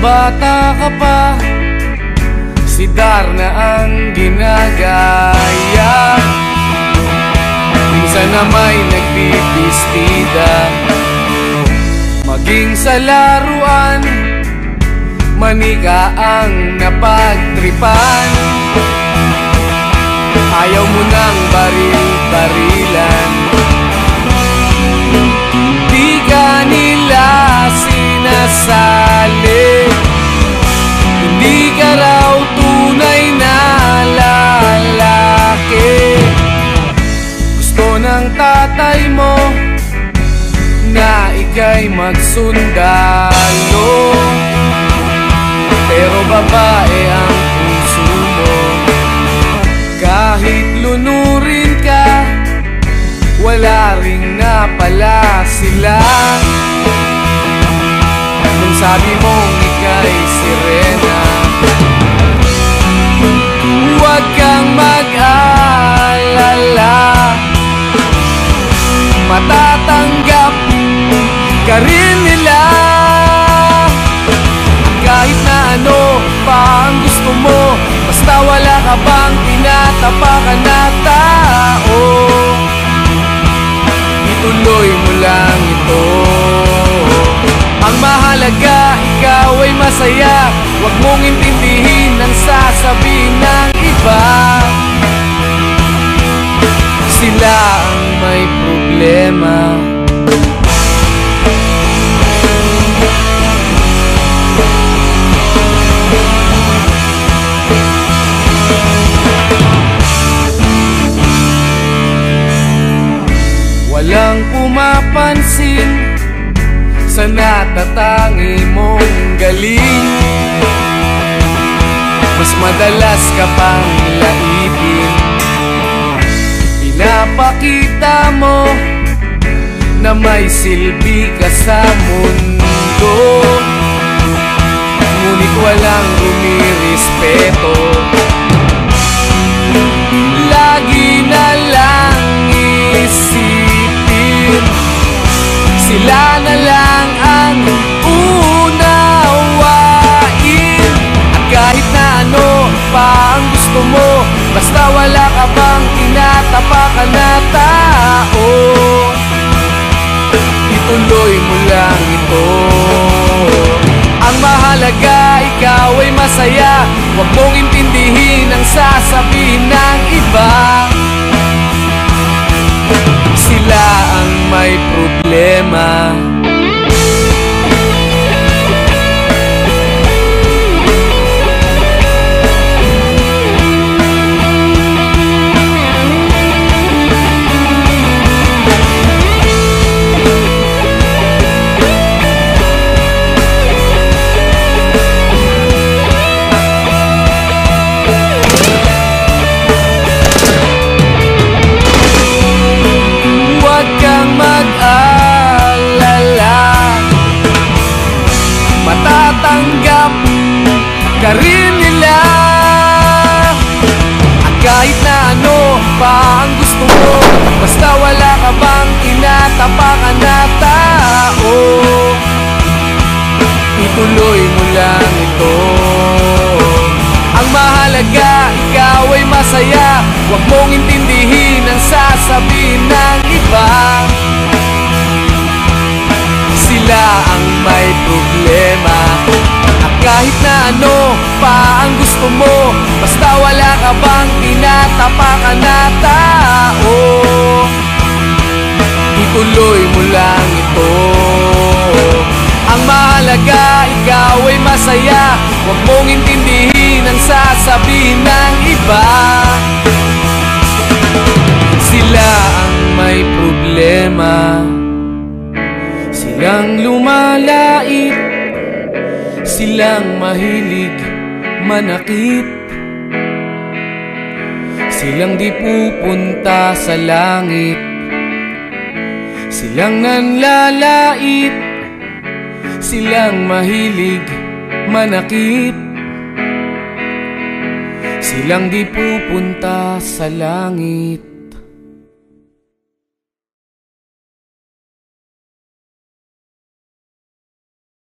bata ka pa, si Darna ang ginagaya. Minsan na may nagpipistida, maging sa laruan, manika ang napagtripan. Ayaw mo nang baril-barilan, di ka nila sinasali. Hindi ka raw tunay na lalaki. Gusto ng tatay mo na ika'y magsundalo, pero babae ang puso mo. Kahit lunurin ka, wala ring napala sila. Nung sabi mong ika'y sirena, huwag kang mag-alala, matatanggap ka rin nila. Kahit na ano pa ang gusto mo, basta wala ka bang tinatapakan na tao, ituloy mo lang ito. Ang mahalaga, ikaw ay masaya. Huwag mong intindihin ang sasabihin ng iba. Sila ang may problema. Walang pumapansin sa natatangi mong galing. Mas madalas ka pang laipin, pinapakita mo na may silbi ka sa mundo. Ngunit walang rumirespeto, lagi na lang isipin sila na lang ang unawain. At kahit na ano pa ang gusto mo, basta wala ka bang tinatapakan na tao, ituloy mo lang ito. Ang mahalaga, ikaw ay masaya. Huwag mong intindihin ang sasabihin ng iba. Sila ang may problema. Matatanggap ka rin nila. At kahit na ano pa ang gusto mo, basta wala ka bang tinatapakan na tao, ituloy mo lang ito. Ang mahalaga, ikaw ay masaya. Huwag mong intindihin ang sasabihin ng iba. Sila ang may problema. At kahit na ano pa ang gusto mo, basta wala ka bang tinatapakan na tao, ituloy mo lang ito. Ang mahalaga, ikaw ay masaya. Huwag mong intindihin ang sasabihin ng iba. Sila ang may problema. Silang lumalait, silang mahilig manakit, silang di pupunta sa langit, silang nanlalait, silang mahilig manakit, silang di pupunta sa langit.